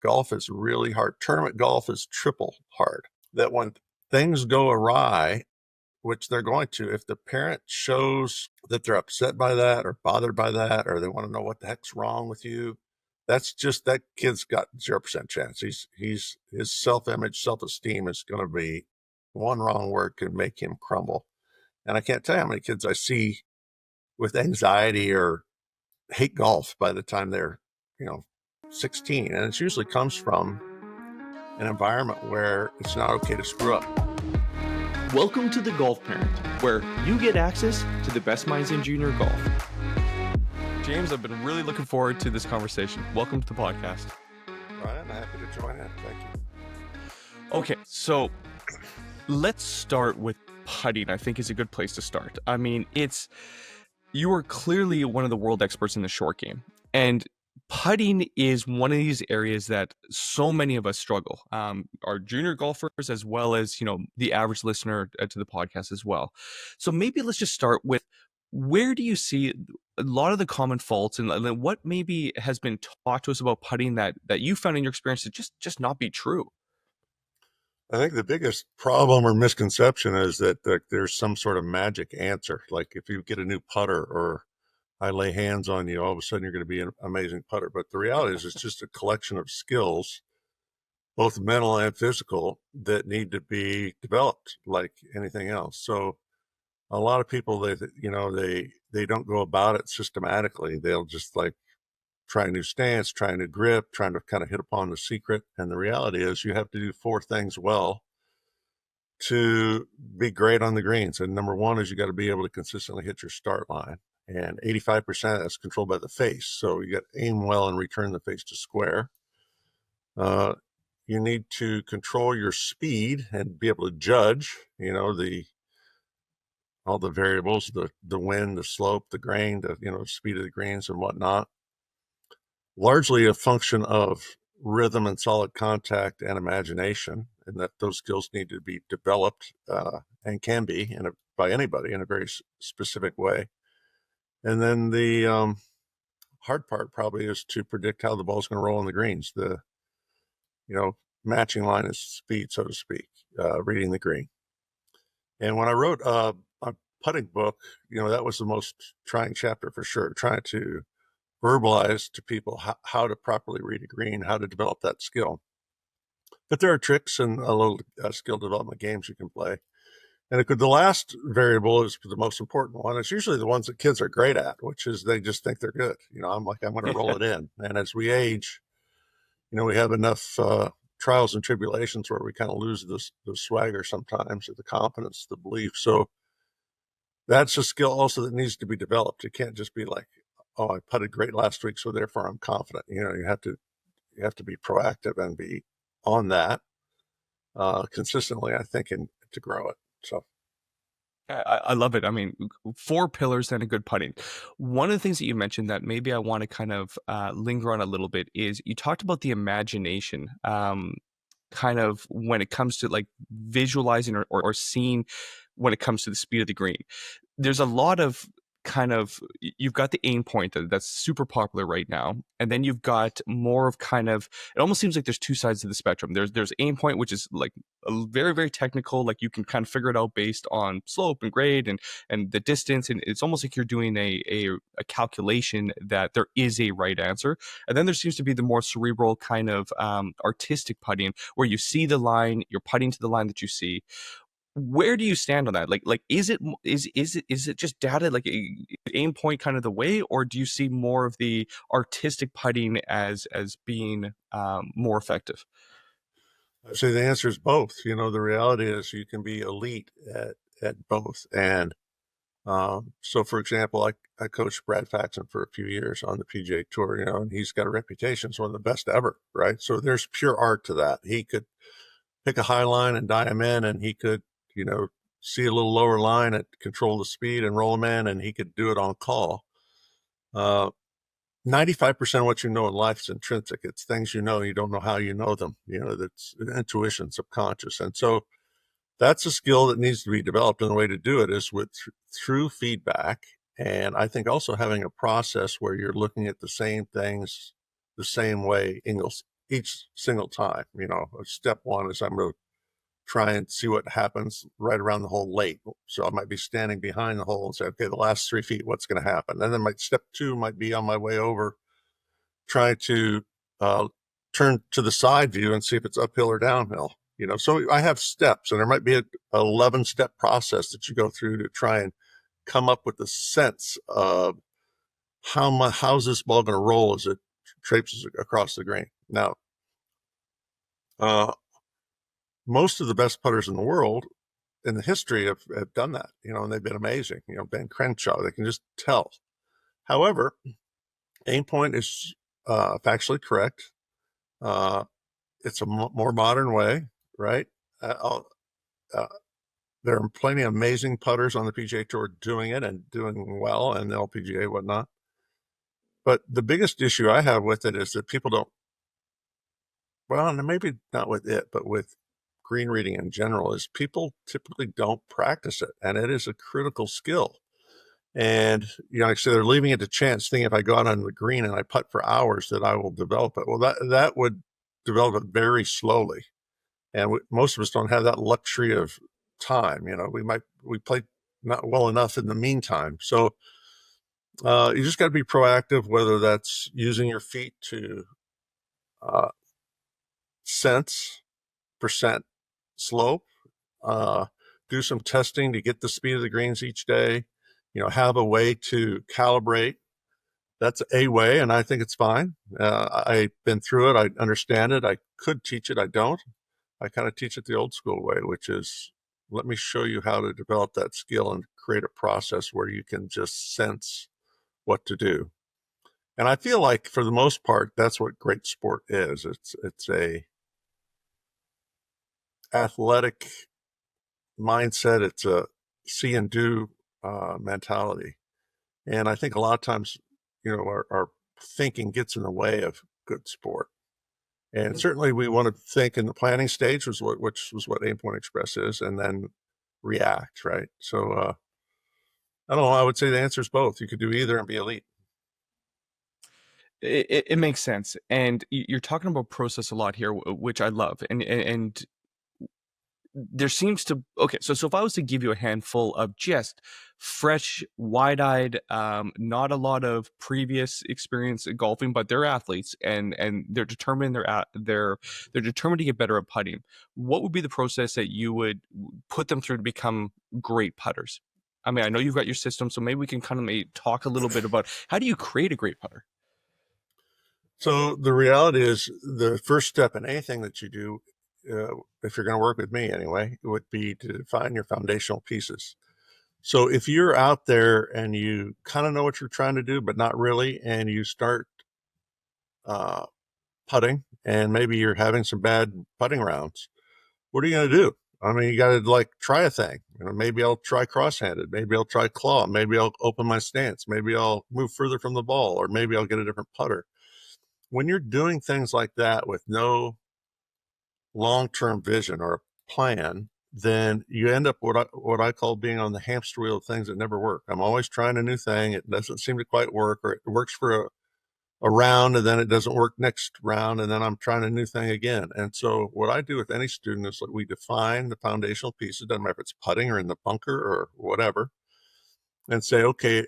golf is really hard. Tournament golf is triple hard. That when things go awry, which they're going to, if the parent shows that they're upset by that or bothered by that, or they want to know what the heck's wrong with you, that's just, that kid's got 0% chance. His self-image, self-esteem is going to be, one wrong word can make him crumble. And I can't tell you how many kids I see with anxiety or hate golf by the time they're, 16. And it usually comes from an environment where it's not okay to screw up. Welcome to The Golf Parent, where you get access to the best minds in junior golf. James, I've been really looking forward to this conversation. Welcome to the podcast. Ryan, happy to join in. Thank you. Okay, so let's start with putting. I think is a good place to start. I mean, you are clearly one of the world experts in the short game, and putting is one of these areas that so many of us struggle. Our junior golfers, as well as the average listener to the podcast as well. So maybe let's just start with, where do you see a lot of the common faults, and what maybe has been taught to us about putting that you found in your experience to just not be true? I think the biggest problem or misconception is that there's some sort of magic answer. Like if you get a new putter or I lay hands on you, all of a sudden you're going to be an amazing putter. But the reality is it's just a collection of skills, both mental and physical, that need to be developed like anything else. So a lot of people, they don't go about it systematically. They'll just like try a new stance, try a new grip, trying to kind of hit upon the secret. And the reality is you have to do 4 things well to be great on the greens. And number one is you got to be able to consistently hit your start line. And 85% that's controlled by the face. So you got to aim well and return the face to square. You need to control your speed and be able to judge, all the variables, the wind, the slope, the grain, the speed of the greens and whatnot. Largely a function of rhythm and solid contact and imagination, and that those skills need to be developed and can be by anybody in a very specific way. And then the hard part probably is to predict how the ball's going to roll on the greens. The matching line is speed, so to speak, reading the green. And when I wrote a putting book, that was the most trying chapter for sure, trying to verbalize to people how to properly read a green, how to develop that skill. But there are tricks and a little skill development games you can play. And the last variable is the most important one. It's usually the ones that kids are great at, which is they just think they're good. I'm going to roll it in. And as we age, we have enough trials and tribulations where we kind of lose the swagger sometimes, or the confidence, the belief. So that's a skill also that needs to be developed. It can't just be like, oh, I putted great last week, so therefore I'm confident. You have to be proactive and be on that consistently, I think, and to grow it. So I love it. I mean, 4 pillars and a good putting. One of the things that you mentioned that maybe I want to kind of linger on a little bit is you talked about the imagination, kind of when it comes to like visualizing or seeing when it comes to the speed of the green. There's a lot of you've got the aim point that's super popular right now, and then you've got more of it almost seems like there's 2 sides of the spectrum. There's aim point, which is like a very, very technical, like you can kind of figure it out based on slope and grade and the distance, and it's almost like you're doing a calculation that there is a right answer. And then there seems to be the more cerebral kind of artistic putting, where you see the line, you're putting to the line that you see. Where do you stand on that? Like is it just data, like aim point kind of the way, or do you see more of the artistic putting as being more effective? I say the answer is both. The reality is you can be elite at both. And so, for example, I coached Brad Faxon for a few years on the PGA Tour, and he's got a reputation as one of the best ever, right? So there's pure art to that. He could pick a high line and die him in, and he could see a little lower line and control the speed and roll them in, and he could do it on call. 95% of what you know in life is intrinsic. It's things you don't know how you know them. That's intuition, subconscious. And so that's a skill that needs to be developed. And the way to do it is through feedback. And I think also having a process where you're looking at the same things the same way each single time. Step one is I'm going to try and see what happens right around the hole late. So I might be standing behind the hole and say, okay, the last 3 feet, what's going to happen? And then my step two might be on my way over, trying to uh, turn to the side view and see if it's uphill or downhill. So I have steps, and there might be a 11-step process that you go through to try and come up with a sense of how's this ball going to roll as it traipses across the green. Now, uh, most of the best putters in the world in the history have done that, and they've been amazing. Ben Crenshaw, they can just tell. However, aim point is factually correct. It's a more modern way, right? Uh, uh, there are plenty of amazing putters on the PGA Tour doing it and doing well, and the LPGA, whatnot. But the biggest issue I have with it is that people don't, well, maybe not with it, but with green reading in general, is people typically don't practice it, and it is a critical skill. And, like I said, they're leaving it to chance, thinking if I go out on the green and I putt for hours that I will develop it. Well, that would develop it very slowly. And most of us don't have that luxury of time. We play not well enough in the meantime. So you just got to be proactive, whether that's using your feet to uh, sense percent slope, uh, do some testing to get the speed of the greens each day, have a way to calibrate. That's a way, and I think it's fine. I've been through it. I understand it. I could teach it. I don't. I kind of teach it the old school way, which is let me show you how to develop that skill and create a process where you can just sense what to do. And I feel like for the most part, that's what great sport is. It's a athletic mindset. It's a see and do mentality. And I think a lot of times, our thinking gets in the way of good sport. And certainly we want to think in the planning stage, which was what Aim Point Express is, and then react, right? So I don't know. I would say the answer is both. You could do either and be elite. It makes sense, and you're talking about process a lot here, which I love, and there seems to okay. So if I was to give you a handful of just fresh, wide-eyed, not a lot of previous experience in golfing, but they're athletes and they're determined they're determined to get better at putting. What would be the process that you would put them through to become great putters? I mean, I know you've got your system, so maybe we can kind of maybe talk a little bit about how do you create a great putter? So the reality is the first step in anything that you do, if you're going to work with me anyway, would be to find your foundational pieces. So if you're out there and you kind of know what you're trying to do, but not really, and you start uh, putting and maybe you're having some bad putting rounds, what are you going to do? I mean, you got to like try a thing. Maybe I'll try cross-handed. Maybe I'll try claw. Maybe I'll open my stance. Maybe I'll move further from the ball, or maybe I'll get a different putter. When you're doing things like that with no long-term vision or plan, then you end up what I call being on the hamster wheel of things that never work. I'm always trying a new thing. It doesn't seem to quite work, or it works for a round and then it doesn't work next round, and then I'm trying a new thing again. And so what I do with any student is that we define the foundational pieces, doesn't matter if it's putting or in the bunker or whatever, and say, okay,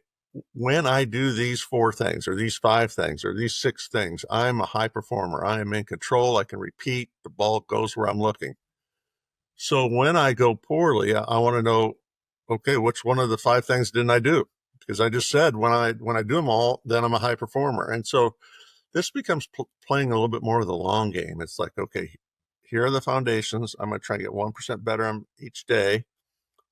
when I do these 4 things or these 5 things or these 6 things, I'm a high performer. I am in control. I can repeat. The ball goes where I'm looking. So when I go poorly, I want to know, okay, which one of the 5 things didn't I do? Because I just said when I do them all, then I'm a high performer. And so this becomes playing a little bit more of the long game. It's like, okay, here are the foundations. I'm going to try to get 1% better on each day.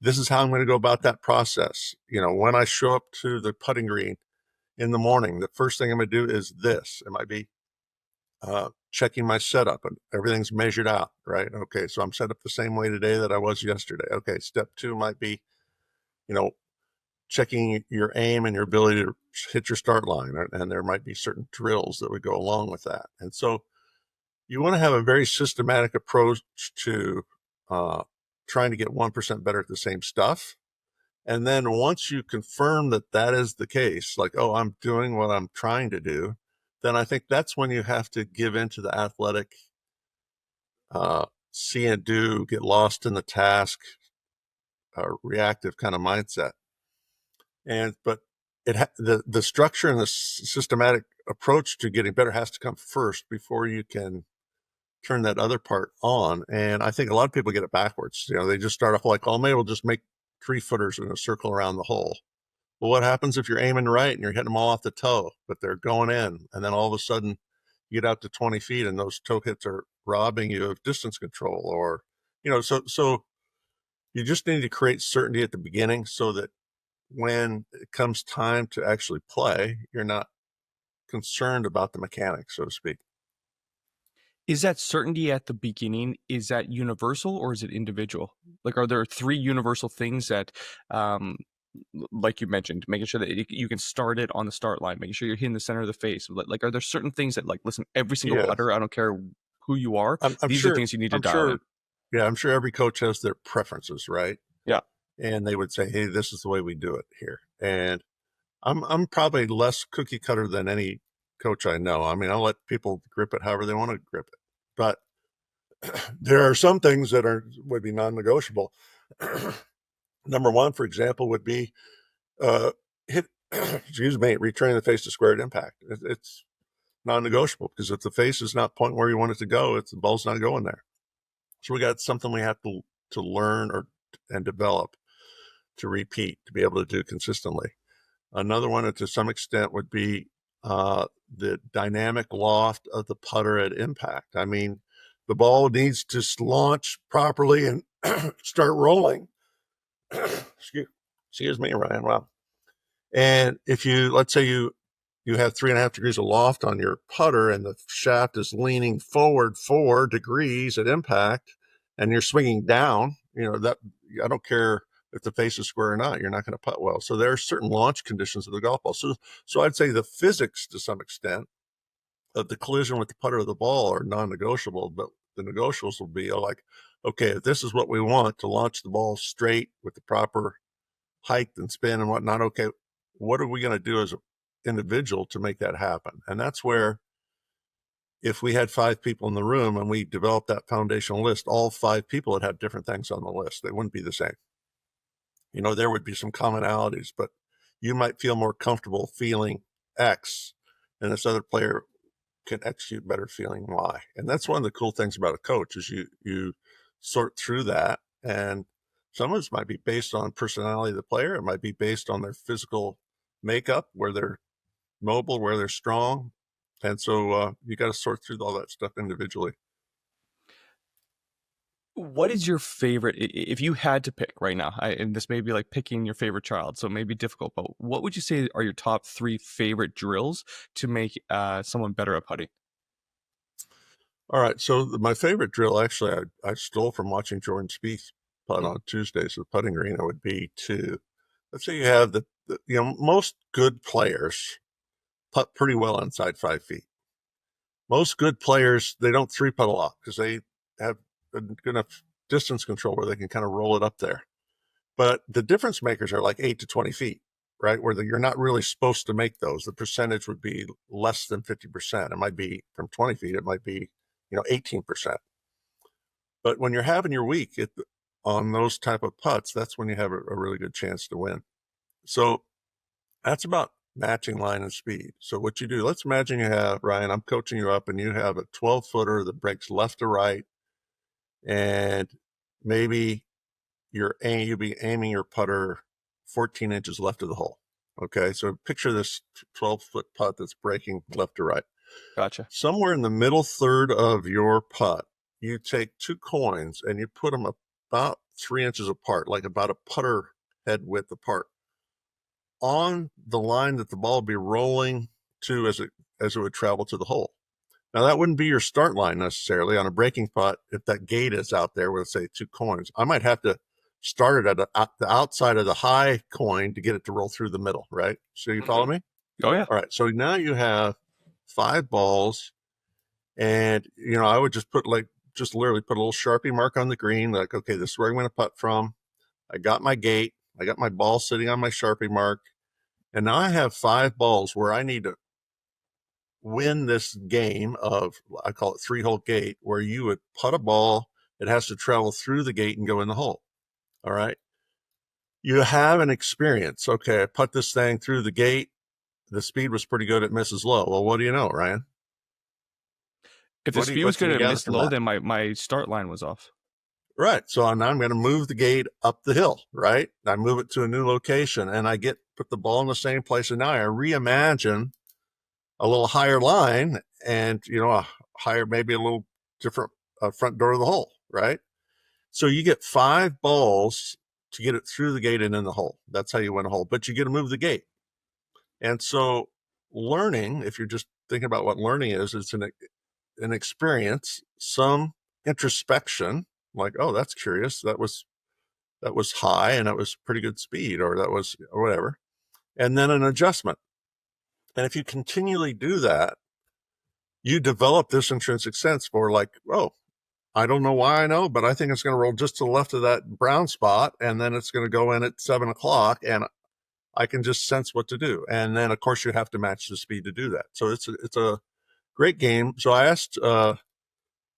This is how I'm going to go about that process. When I show up to the putting green in the morning, the first thing I'm going to do is this. It might be checking my setup, and everything's measured out, right? Okay, so I'm set up the same way today that I was yesterday. Okay, step 2 might be, you know, checking your aim and your ability to hit your start line, and there might be certain drills that would go along with that. And so you want to have a very systematic approach to uh, trying to get 1% better at the same stuff. And then once you confirm that that is the case, like, oh, I'm doing what I'm trying to do, then I think that's when you have to give into the athletic, uh, see and do, get lost in the task, reactive kind of mindset. And but the structure and the systematic approach to getting better has to come first before you can turn that other part on. And I think a lot of people get it backwards. They just start off like, oh, maybe we'll just make 3-footers in a circle around the hole. Well, what happens if you're aiming right and you're hitting them all off the toe, but they're going in, and then all of a sudden you get out to 20 feet and those toe hits are robbing you of distance control, or so you just need to create certainty at the beginning so that when it comes time to actually play, you're not concerned about the mechanics, so to speak. Is that certainty at the beginning, is that universal or is it individual? Like, are there three universal things that, um, like you mentioned, making sure that you can start it on the start line, making sure you're hitting the center of the face. Like, are there certain things that, like, listen, every single Yeah, putter, I don't care who you are, I'm these are sure. things you need to I'm dial in. sure. Yeah, I'm sure every coach has their preferences, right? Yeah. And they would say, "Hey, this is the way we do it here." And I'm probably less cookie cutter than any coach I know. I mean, I'll let people grip it however they want to grip it, but there are some things that would be non-negotiable. Number one, for example, would be uh, hit. Excuse me, retraining the face to square at impact. It's non-negotiable because if the face is not pointing where you want it to go, the ball's not going there. So we got something we have to learn or and develop to repeat to be able to do consistently. Another one, to some extent, would be the dynamic loft of the putter at impact. I mean, the ball needs to launch properly and start rolling. Excuse me, Ryan. Wow. And if let's say you have 3.5 degrees of loft on your putter and the shaft is leaning forward 4 degrees at impact and you're swinging down, that I don't care if the face is square or not, you're not going to putt well. So there are certain launch conditions of the golf ball. So I'd say the physics to some extent of the collision with the putter of the ball are non-negotiable, but the negotiables will be like, okay, if this is what we want to launch the ball straight with the proper height and spin and whatnot, okay, what are we going to do as an individual to make that happen? And that's where, if we had 5 people in the room and we developed that foundational list, all 5 people would have different things on the list. They wouldn't be the same. There would be some commonalities, but you might feel more comfortable feeling X, and this other player can execute better feeling Y. And that's one of the cool things about a coach is you sort through that. And some of this might be based on personality of the player. It might be based on their physical makeup, where they're mobile, where they're strong. And so you got to sort through all that stuff individually. What is your favorite, if you had to pick right now, and this may be like picking your favorite child, so it may be difficult, but what would you say are your top three favorite drills to make someone better at putting? All right. So my favorite drill, actually, I stole from watching Jordan Spieth putt on Tuesdays at the putting green. It would be to, let's say you have most good players putt pretty well inside 5 feet. Most good players, they don't three putt a lot because they have good enough distance control where they can kind of roll it up there. But the difference makers are like 8 to 20 feet, right? Where you're not really supposed to make those. The percentage would be less than 50%. It might be from 20 feet, it might be, 18%. But when you're having your week on those type of putts, that's when you have a really good chance to win. So that's about matching line and speed. So what you do, let's imagine you have, Ryan, I'm coaching you up and you have a 12-footer that breaks left to right, and maybe you'll be aiming your putter 14 inches left of the hole. Okay, so picture this 12-foot putt that's breaking left to right. Gotcha. Somewhere in the middle third of your putt, you take 2 coins and you put them about 3 inches apart, like about a putter head width apart, on the line that the ball will be rolling to as it would travel to the hole. Now that wouldn't be your start line necessarily on a breaking putt. If that gate is out there with, say, 2 coins, I might have to start it at the outside of the high coin to get it to roll through the middle, right? So you follow Hmm. me? Oh yeah. All right. So now you have 5 balls, and I would just literally put a little Sharpie mark on the green, like, okay, this is where I'm going to putt from. I got my gate. I got my ball sitting on my Sharpie mark. And now I have 5 balls where I need to win this game of, I call it 3-hole gate, where you would putt a ball. It has to travel through the gate and go in the hole. All right. You have an experience. Okay, I put this thing through the gate. The speed was pretty good. It misses low. Well, what do you know, Ryan? If the speed was What can going you to gather miss from low, that? then my start line was off. Right. So now I'm going to move the gate up the hill. Right. I move it to a new location, and I put the ball in the same place. And now I reimagine a little higher line, and a higher, maybe a little different front door of the hole. Right. So you get 5 balls to get it through the gate and in the hole. That's how you win a hole. But you get to move the gate. And so learning, if you're just thinking about what learning is, it's an experience, some introspection, like, oh, that's curious. That was high and that was pretty good speed, or that was or whatever. And then an adjustment. And if you continually do that, you develop this intrinsic sense for, like, oh, I don't know why I know, but I think it's going to roll just to the left of that brown spot, and then it's going to go in at 7 o'clock, and I can just sense what to do. And then, of course, you have to match the speed to do that. So it's a great game. So I asked Jordan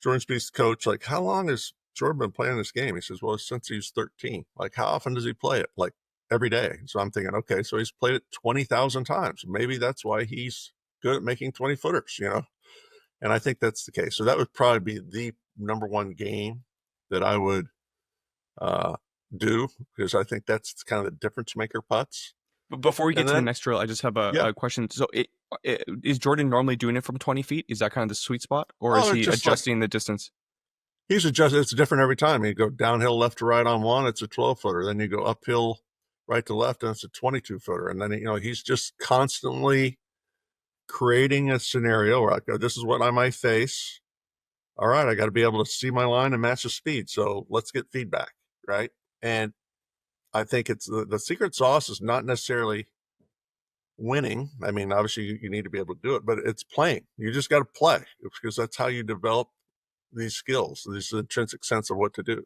Spieth's coach, like, how long has Jordan been playing this game? He says, well, since he's 13. Like, how often does he play it? Like, every day. So I'm thinking, okay, so he's played it 20,000 times. Maybe that's why he's good at making 20 footers. And I think that's the case. So that would probably be the number one game that I would uh, do, because I think that's kind of the difference maker putts. But before we get And to the then, next drill, I just have yeah, a question. So, is Jordan normally doing it from 20 feet? Is that kind of the sweet spot, or is oh, it's he just like adjusting the distance? he's adjusted. It's different every time. You go downhill left to right on one, it's a 12-footer. Then you go uphill right to left, and it's a 22-footer. And then he's just constantly creating a scenario where I go, this is what I might face. All right, I got to be able to see my line and match the speed. So let's get feedback, right? And I think it's the secret sauce is not necessarily winning. I mean, obviously you need to be able to do it, but it's playing. You just got to play, because that's how you develop these skills, this intrinsic sense of what to do.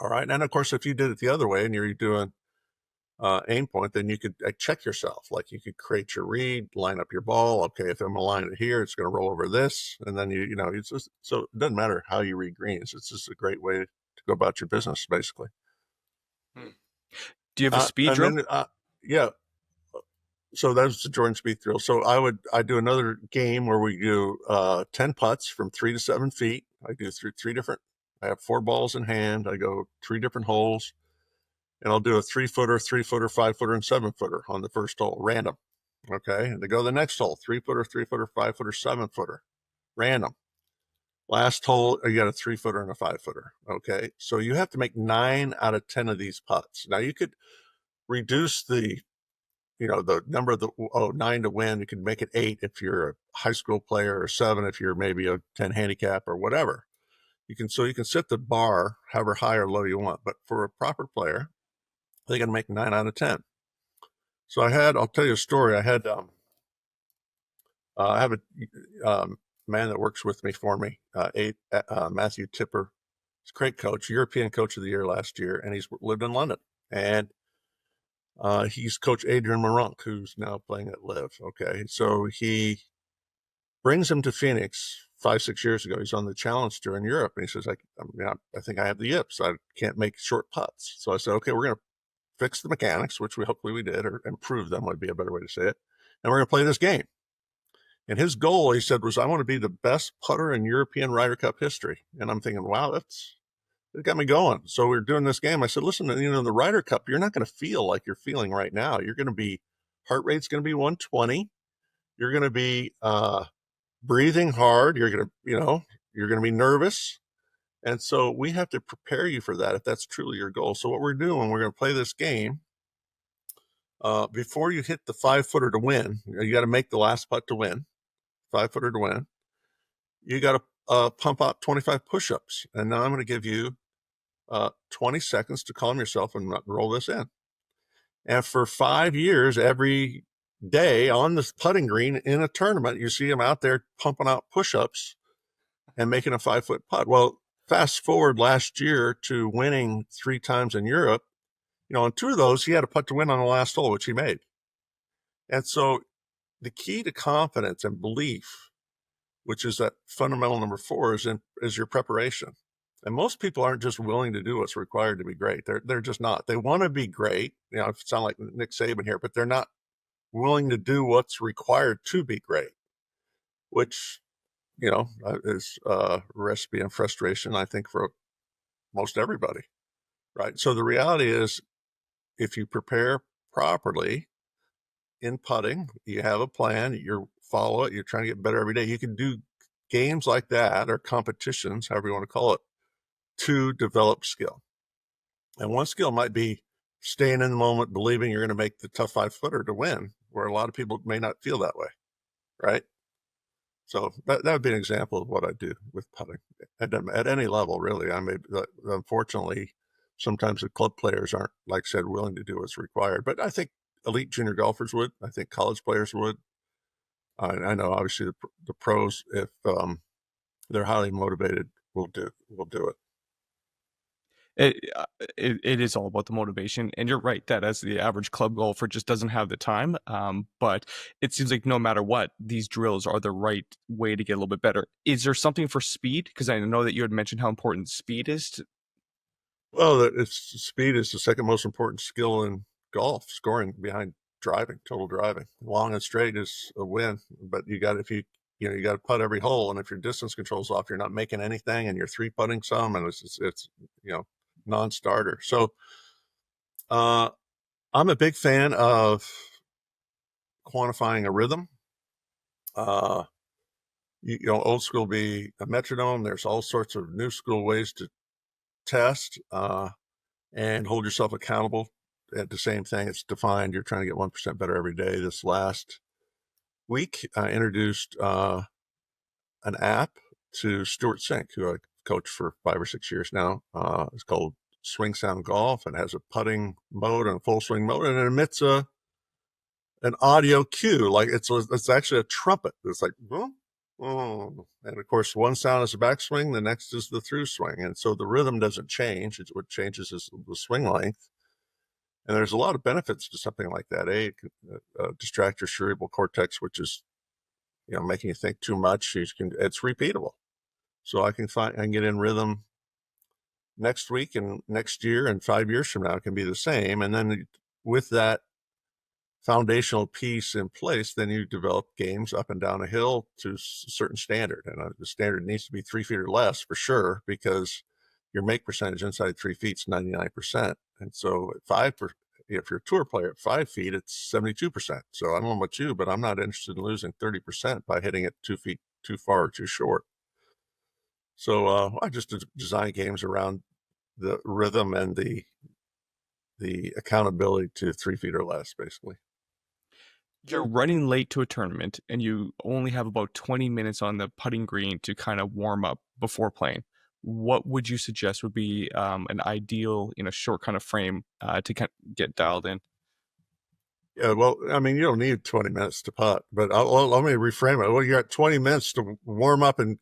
All right. And of course, if you did it the other way and you're doing aim point, then you could check yourself. Like, you could create your read, line up your ball. Okay, if I'm aligned it here, it's going to roll over this. And then it's just, so it doesn't matter how you read greens. It's just a great way to go about your business, basically. Hmm. Do you have a speed And drill? then, yeah. So that's the Jordan Spieth drill. So I do another game where we do 10 putts from 3 to 7 feet. I do three different. I have 4 balls in hand. I go 3 different holes, and I'll do a 3-footer, 3-footer, 5-footer, and 7-footer on the first hole, random. Okay, and they go to the next hole, 3-footer, 3-footer, 5-footer, 7-footer, random. Last hole, you got a 3-footer and a 5-footer. Okay, so you have to make 9 out of 10 of these putts. Now you could reduce the number of the 9 to win. You can make it 8 if you're a high school player, or 7 if you're maybe a 10 handicap or whatever. You can set the bar however high or low you want. But for a proper player, they got to make 9 out of 10. So I'll tell you a story. I have a man that works with me for me, Matthew Tipper. He's a great coach, European Coach of the Year last year, and he's lived in London. And he's Coach Adrian Marunk, who's now playing at Live. Okay, so he brings him to Phoenix 5-6 years ago. He's on the Challenge Tour in Europe, and he says, I think I have the yips. I can't make short putts. So I said, okay, we're going to fix the mechanics, which hopefully we did, or improve them would be a better way to say it. And we're going to play this game. And his goal, he said, was, I want to be the best putter in European Ryder Cup history. And I'm thinking, wow, it got me going. So we were doing this game. I said, listen, the Ryder Cup, you're not going to feel like you're feeling right now. You're going to be, heart rate's going to be 120. You're going to be breathing hard. You're going to be nervous. And so we have to prepare you for that if that's truly your goal. So what we're doing, we're going to play this game. Before you hit the 5-footer to win, you got to make the last putt to win, 5-footer to win. You got to pump out 25 push-ups. And now I'm going to give you 20 seconds to calm yourself and roll this in. And for 5 years, every day on the putting green in a tournament, you see him out there pumping out push-ups and making a 5-foot putt. Well, fast forward last year to winning 3 times in Europe. On 2 of those, he had a putt to win on the last hole, which he made. And so the key to confidence and belief, which is that fundamental number four, is your preparation. And most people aren't just willing to do what's required to be great. They're just not. They want to be great. You know, I sound like Nick Saban here, but they're not willing to do what's required to be great, which, is a recipe and frustration, I think, for most everybody, right? So the reality is, if you prepare properly in putting, you have a plan, you follow it, you're trying to get better every day. You can do games like that, or competitions, however you want to call it, to develop skill. And one skill might be staying in the moment, believing you're going to make the tough 5-footer to win, where a lot of people may not feel that way, right? So that would be an example of what I do with putting at any level, really. I mean, unfortunately, sometimes the club players aren't, like I said, willing to do what's required. But I think elite junior golfers would. I think college players would. I know, obviously, the pros, if they're highly motivated, will do it. It is all about the motivation, and you're right that as the average club golfer just doesn't have the time. But it seems like no matter what, these drills are the right way to get a little bit better. Is there something for speed? Because I know that you had mentioned how important speed is. Well, speed is the second most important skill in golf, scoring behind driving, total driving. Long and straight is a win, but you got to putt every hole, and if your distance control's off, you're not making anything, and you're three putting some, and it's non-starter. So uh, I'm a big fan of quantifying a rhythm. Uh, old school be a metronome. There's all sorts of new school ways to test. And hold yourself accountable at the same thing. It's defined. You're trying to get 1% better every day. This last week, I introduced an app to Stuart Sink, who I coached for 5 or 6 years now. It's called Swing Sound Golf, and has a putting mode and a full swing mode, and it emits an audio cue. Like it's actually a trumpet. It's like, boom, boom. And of course, one sound is the backswing, the next is the through swing. And so the rhythm doesn't change. What changes is the swing length. And there's a lot of benefits to something like that. It can distract your cerebral cortex, which is, making you think too much. It's repeatable. So I can get in rhythm next week and next year and 5 years from now. It can be the same. And then with that foundational piece in place, then you develop games up and down a hill to a certain standard. And the standard needs to be 3 feet or less for sure, because your make percentage inside 3 feet is 99%. And so if you're a tour player at 5 feet, it's 72%. So I don't know about you, but I'm not interested in losing 30% by hitting it 2 feet too far or too short. So I just design games around the rhythm and the accountability to 3 feet or less, basically. You're running late to a tournament, and you only have about 20 minutes on the putting green to kind of warm up before playing. What would you suggest would be an ideal in a short kind of frame to kind of get dialed in? Yeah, well, I mean, you don't need 20 minutes to putt, but let me reframe it. Well, you got 20 minutes to warm up and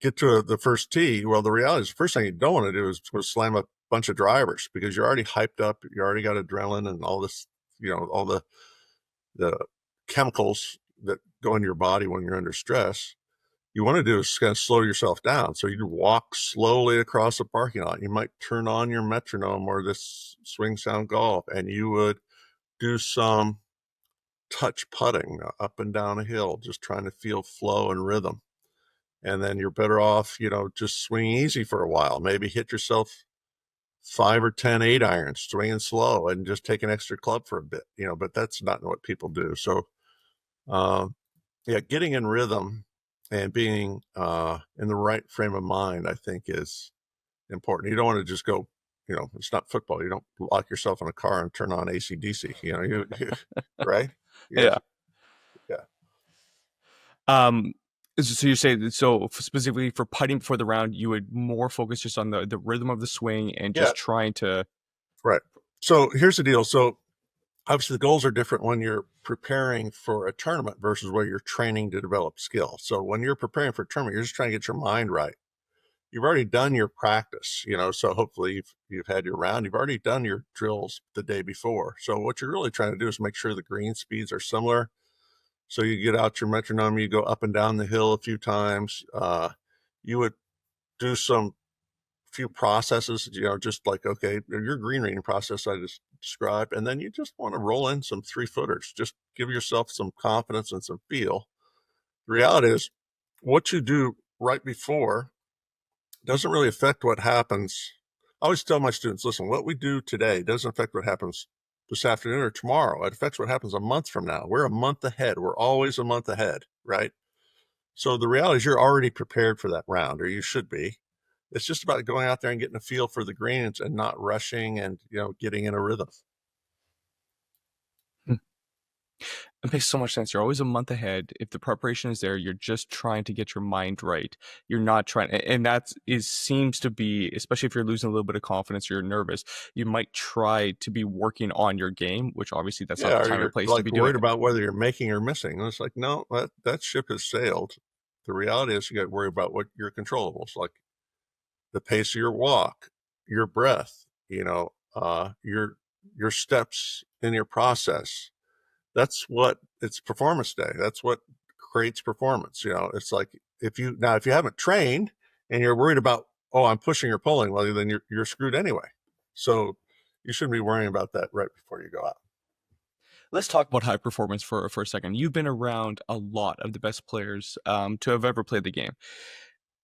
get to the first tee. Well, the reality is, the first thing you don't want to do is slam a bunch of drivers, because you're already hyped up. You already got adrenaline and all this, all the chemicals that go in your body when you're under stress. You want to do is kind of slow yourself down. So you walk slowly across the parking lot. You might turn on your metronome or this Swing Sound Golf, and you would do some touch putting up and down a hill, just trying to feel flow and rhythm. And then you're better off, just swinging easy for a while. Maybe hit yourself 5 or 10 8-irons, swinging slow, and just take an extra club for a bit, but that's not what people do. So, getting in rhythm and being in the right frame of mind, I think, is important. You don't want to just go, it's not football. You don't lock yourself in a car and turn on AC/DC, right? Yeah. Yeah. Yeah. Um, so you say that, so specifically for putting before the round, you would more focus just on the rhythm of the swing and Yeah. just trying to. Right. So here's the deal. So obviously the goals are different when you're preparing for a tournament versus where you're training to develop skill. So when you're preparing for a tournament, you're just trying to get your mind right. You've already done your practice, so hopefully you've had your round. You've already done your drills the day before. So what you're really trying to do is make sure the green speeds are similar. So you get out your metronome, you go up and down the hill a few times. You would do some few processes, just like, okay, your green reading process I just described, and then you just want to roll in some 3-footers. Just give yourself some confidence and some feel. The reality is, what you do right before doesn't really affect what happens. I always tell my students, listen, what we do today doesn't affect what happens this afternoon or tomorrow. It affects what happens a month from now. We're a month ahead. We're always a month ahead, right? So the reality is you're already prepared for that round, or you should be. It's just about going out there and getting a feel for the greens and not rushing and, getting in a rhythm. It makes so much sense. You're always a month ahead. If the preparation is there, you're just trying to get your mind right. You're not trying, and that is seems to be, especially if you're losing a little bit of confidence or you're nervous, you might try to be working on your game, which obviously that's not Yeah, the or time or you're place to like be doing worried it. about whether you're making or missing. And it's like, no, that ship has sailed. The reality is you got to worry about what your controllables, like the pace of your walk, your breath, your steps in your process. That's what it's performance day. That's what creates performance. It's like if you haven't trained and you're worried about, oh, I'm pushing or pulling, well, then you're screwed anyway. So you shouldn't be worrying about that right before you go out. Let's talk about high performance for a second. You've been around a lot of the best players to have ever played the game.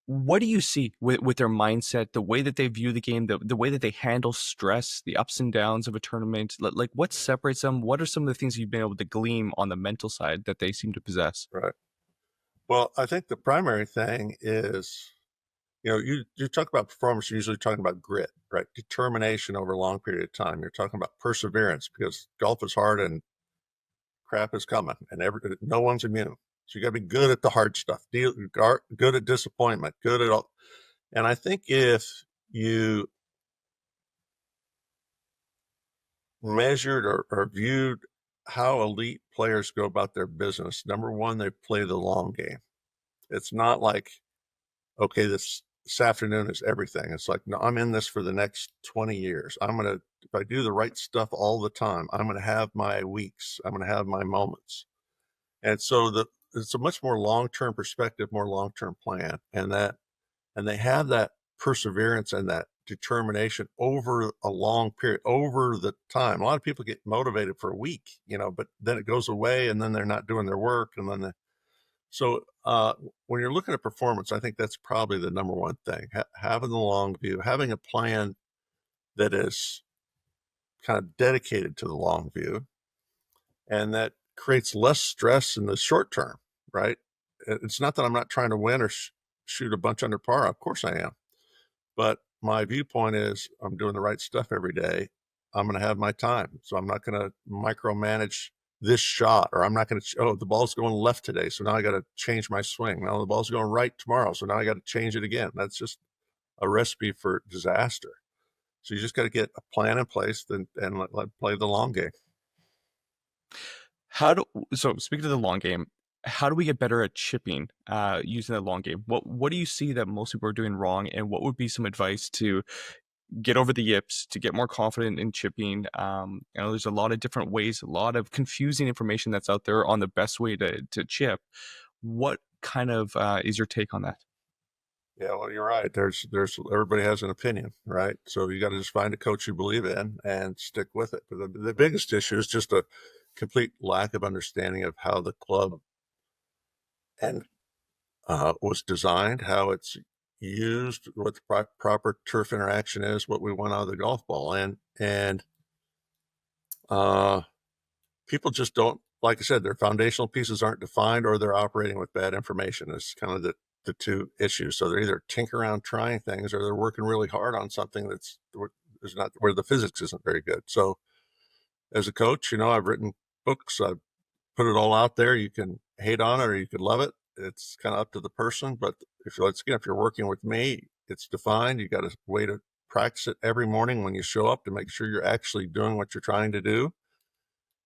What do you see with their mindset, the way that they view the game, the way that they handle stress, the ups and downs of a tournament? Like, what separates them? What are some of the things you've been able to glean on the mental side that they seem to possess? Right. Well, I think the primary thing is, you talk about performance, you're usually talking about grit, right? Determination over a long period of time. You're talking about perseverance because golf is hard and crap is coming, and no one's immune. So you got to be good at the hard stuff, good at disappointment, good at all. And I think if you measured or viewed how elite players go about their business, number one, they play the long game. It's not like, okay, this afternoon is everything. It's like, no, I'm in this for the next 20 years. If I do the right stuff all the time, I'm going to have my weeks. I'm going to have my moments. And so it's a much more long-term perspective, more long-term plan. And they have that perseverance and that determination over a long period, over the time. A lot of people get motivated for a week, but then it goes away and then they're not doing their work. And then so when you're looking at performance, I think that's probably the number one thing. Having the long view, having a plan that is kind of dedicated to the long view, and that creates less stress in the short term, right? It's not that I'm not trying to win or shoot a bunch under par. Of course I am. But my viewpoint is I'm doing the right stuff every day. I'm going to have my time. So I'm not going to micromanage this shot, or I'm not going to, oh, the ball's going left today. So now I got to change my swing. Now the ball's going right tomorrow. So now I got to change it again. That's just a recipe for disaster. So you just got to get a plan in place and let play the long game. How do so speaking of the long game, how do we get better at chipping using that long game? What do you see that most people are doing wrong, and what would be some advice to get over the yips, to get more confident in chipping? There's a lot of different ways, a lot of confusing information that's out there on the best way to chip. What kind of is your take on that? Yeah, well, you're right. There's everybody has an opinion, right? So you got to just find a coach you believe in and stick with it. But the biggest issue is just a complete lack of understanding of how the club and was designed, how it's used, what the proper turf interaction is, what we want out of the golf ball, and uh, people just don't. Like I said, their foundational pieces aren't defined, or they're operating with bad information. It's kind of the two issues. So they're either tinkering around trying things, or they're working really hard on something that's is not where the physics isn't very good. So as a coach, I've written books. I've put it all out there. You can hate on it or you could love it. It's kind of up to the person. But if you're working with me, it's defined. You got a way to practice it every morning when you show up to make sure you're actually doing what you're trying to do.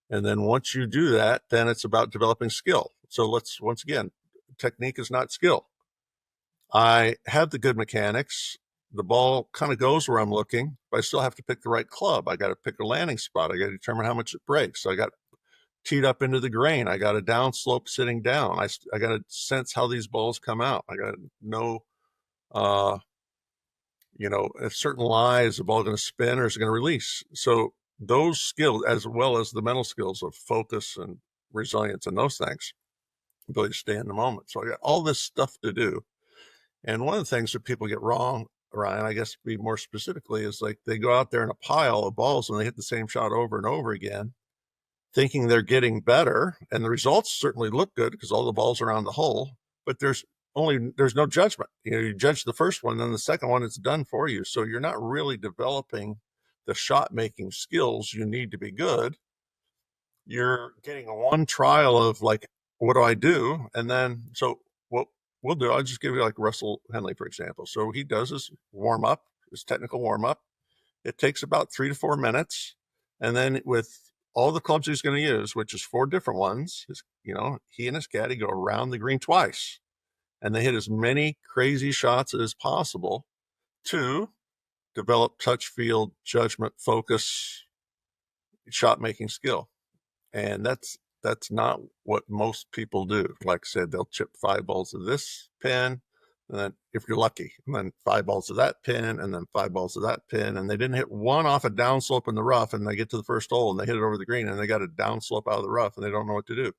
And then once you do that, then it's about developing skill. So once again, technique is not skill. I have the good mechanics. The ball kind of goes where I'm looking, but I still have to pick the right club. I got to pick a landing spot. I got to determine how much it breaks. So I got teed up into the grain. I got a downslope sitting down. I got to sense how these balls come out. I got to know, uh, if certain lie, is the ball going to spin or is it going to release? So those skills, as well as the mental skills of focus and resilience and those things, ability to stay in the moment. So I got all this stuff to do. And one of the things that people get wrong, Ryan, I guess to be more specifically, is like they go out there in a pile of balls and they hit the same shot over and over again, thinking they're getting better. And the results certainly look good because all the balls are around the hole, but there's no judgment. You judge the first one, then the second one, it's done for you. So you're not really developing the shot making skills you need to be good. You're getting a one trial of like, what do I do? And then, so what we'll do, I'll just give you like Russell Henley, for example. So he does his warm up, his technical warm up. It takes about 3 to 4 minutes. And then with all the clubs he's going to use, which is 4 different ones, he and his caddy go around the green twice and they hit as many crazy shots as possible to develop touch, field, judgment, focus, shot making skill. And that's not what most people do. Like I said, they'll chip 5 balls of this pin, and then if you're lucky, and then 5 balls of that pin, and then 5 balls of that pin, and they didn't hit one off a downslope in the rough, and they get to the first hole and they hit it over the green, and they got a downslope out of the rough, and they don't know what to do,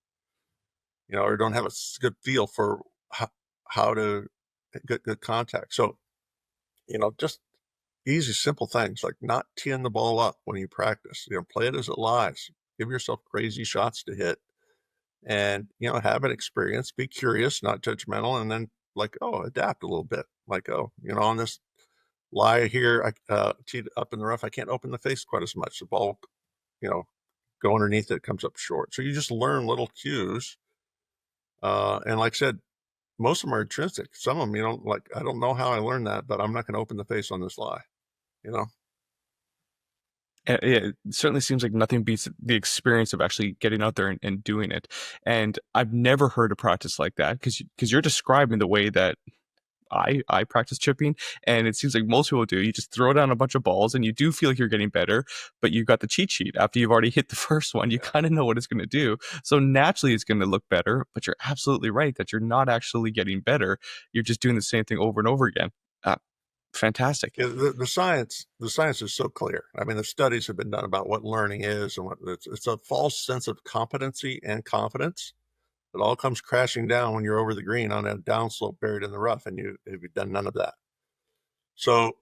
or don't have a good feel for how to get good contact. So, just easy, simple things like not teeing the ball up when you practice. Play it as it lies. Give yourself crazy shots to hit, and have an experience. Be curious, not judgmental, and then adapt a little bit. Like, on this lie here, I teed up in the rough. I can't open the face quite as much. The ball, you know, go underneath it, comes up short. So you just learn little cues. And like I said, most of them are intrinsic. Some of them, I don't know how I learned that, but I'm not going to open the face on this lie. You know. It certainly seems like nothing beats the experience of actually getting out there and doing it. And I've never heard a practice like that because you're describing the way that I practice chipping, and it seems like most people do. You just throw down a bunch of balls, and you do feel like you're getting better, but you've got the cheat sheet. After you've already hit the first one, you Yeah. kind of know what it's going to do. So naturally, it's going to look better. But you're absolutely right that you're not actually getting better. You're just doing the same thing over and over again. Uh, Fantastic. Yeah, the science is so clear. I mean, the studies have been done about what learning is, and what it's a false sense of competency and confidence. It all comes crashing down when you're over the green on a downslope buried in the rough, and you've done none of that. So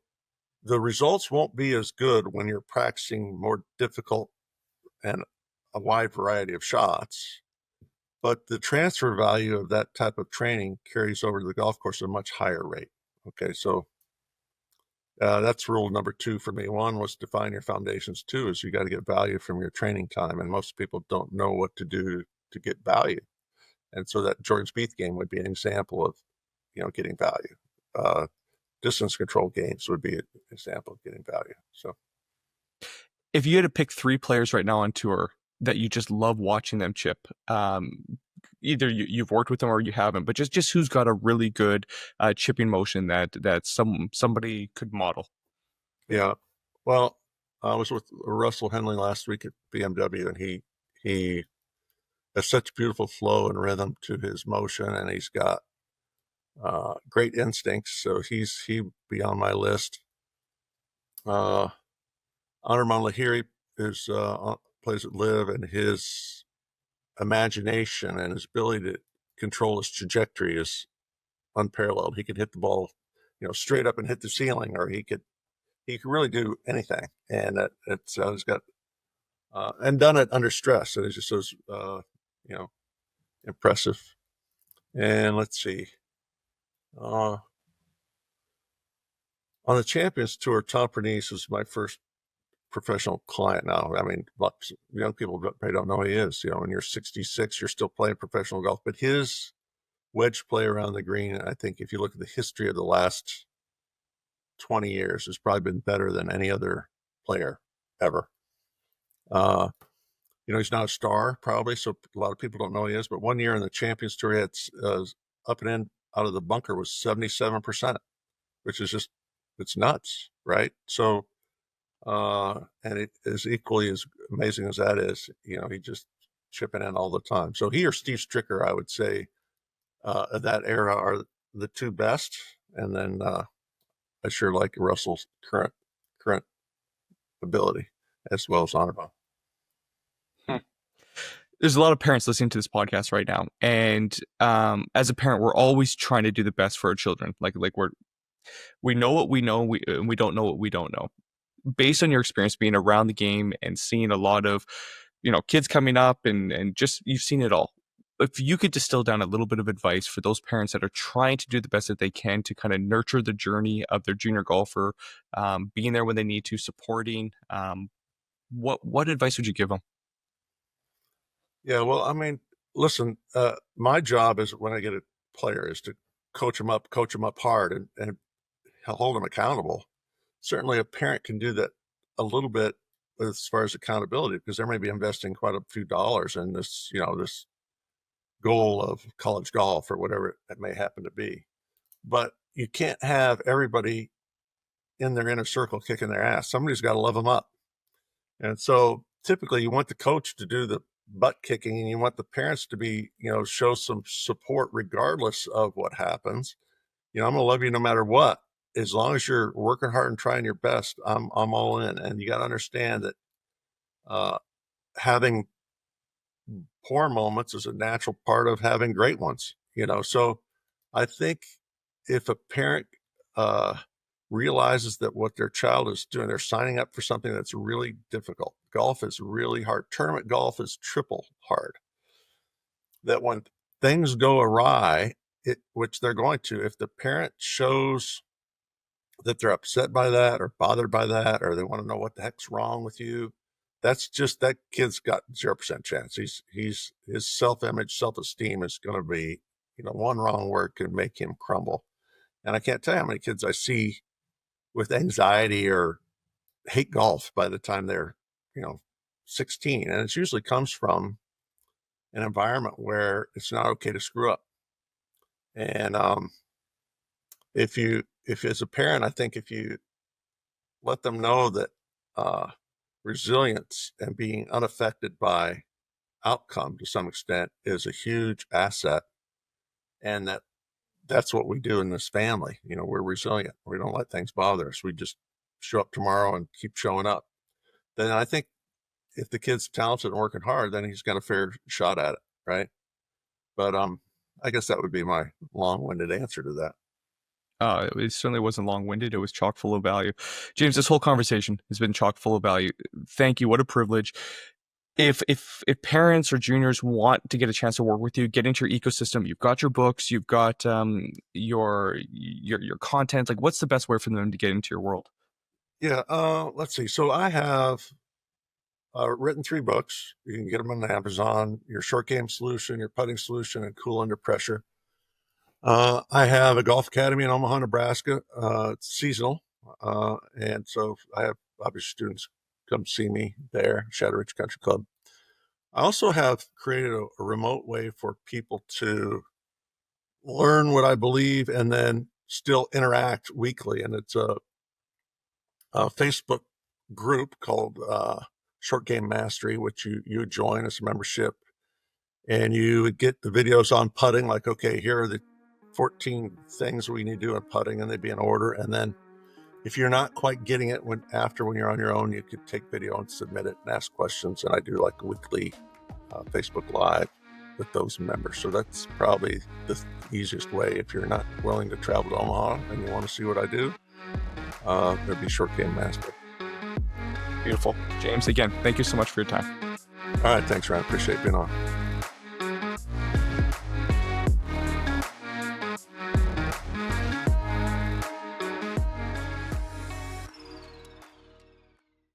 the results won't be as good when you're practicing more difficult and a wide variety of shots. But the transfer value of that type of training carries over to the golf course at a much higher rate. Okay, so that's rule number 2 for me. 1 was define your foundations. 2 is you got to get value from your training time, and most people don't know what to do to get value. And so that Jordan Spieth game would be an example of, getting value. Distance control games would be an example of getting value. So, If you had to pick 3 players right now on tour that you just love watching them chip, either you've worked with them or you haven't, but just who's got a really good chipping motion that somebody could model. yeah. Well, I was with Russell Henley last week at BMW, and he has such beautiful flow and rhythm to his motion, and he's got great instincts. So he'd be on my list. Honor Lahiri is plays at Live, and his imagination and his ability to control his trajectory is unparalleled. He could hit the ball, straight up and hit the ceiling, or he could really do anything. And he's got and done it under stress. So it's just so impressive. And let's see, on the Champions Tour, Tom Pernice was my first professional client. Now, I mean, lots of young people probably don't know who he is. When you're 66, you're still playing professional golf, but his wedge play around the green, I think if you look at the history of the last 20 years, has probably been better than any other player ever. He's not a star probably, so a lot of people don't know who he is, but one year in the Champions Tour, he had up and in out of the bunker was 77%, which is it's nuts, right? So, and it is equally as amazing as that is, he just chipping in all the time. So he or Steve Stricker, I would say, of that era are the two best. And then I sure like Russell's current ability as well as Honorable. There's a lot of parents listening to this podcast right now, and as a parent, we're always trying to do the best for our children. Like we know what we know, we don't know what we don't know. Based on your experience being around the game and seeing a lot of, kids coming up and just you've seen it all. If you could distill down a little bit of advice for those parents that are trying to do the best that they can to kind of nurture the journey of their junior golfer, being there when they need to, supporting, what advice would you give them? Yeah, well, I mean, listen, my job is when I get a player is to coach them up hard and hold them accountable. Certainly a parent can do that a little bit as far as accountability because they may be investing quite a few dollars in this, this goal of college golf or whatever it may happen to be. But you can't have everybody in their inner circle kicking their ass. Somebody's got to love them up. And so typically you want the coach to do the butt kicking and you want the parents to be, show some support regardless of what happens. I'm going to love you no matter what. As long as you're working hard and trying your best, I'm all in. And you got to understand that having poor moments is a natural part of having great ones. So I think if a parent realizes that what their child is doing, they're signing up for something that's really difficult. Golf is really hard. Tournament golf is triple hard. That when things go awry, which they're going to, if the parent shows that they're upset by that or bothered by that, or they want to know what the heck's wrong with you, that's just that kid's got 0% chance. His self-image, self-esteem is going to be, one wrong word can make him crumble. And I can't tell you how many kids I see with anxiety or hate golf by the time they're, 16. And it usually comes from an environment where it's not okay to screw up. And if as a parent, I think if you let them know that resilience and being unaffected by outcome to some extent is a huge asset, and that's what we do in this family. We're resilient. We don't let things bother us. We just show up tomorrow and keep showing up. Then I think if the kid's talented and working hard, then he's got a fair shot at it, right? But I guess that would be my long-winded answer to that. It certainly wasn't long-winded. It was chock full of value. James, this whole conversation has been chock full of value. Thank you. What a privilege. If parents or juniors want to get a chance to work with you, get into your ecosystem, you've got your books, you've got your content. Like, what's the best way for them to get into your world? Yeah, let's see. So I have written 3 books. You can get them on Amazon. Your short game solution, your putting solution, and Cool Under Pressure. I have a golf academy in Omaha, Nebraska. It's seasonal, and so I have obviously students come see me there, Shadow Ridge Country Club. I also have created a remote way for people to learn what I believe and then still interact weekly. And it's a Facebook group called Short Game Mastery, which you join as a membership. And you would get the videos on putting, like, okay, here are the 14 things we need to do in putting, and they'd be in order. And then if you're not quite getting it when you're on your own, you could take video and submit it and ask questions. And I do like a weekly Facebook Live with those members. So that's probably the easiest way. If you're not willing to travel to Omaha and you want to see what I do, there'd be Short Game Master. Beautiful. James, again, thank you so much for your time. All right. Thanks, Ryan. Appreciate being on.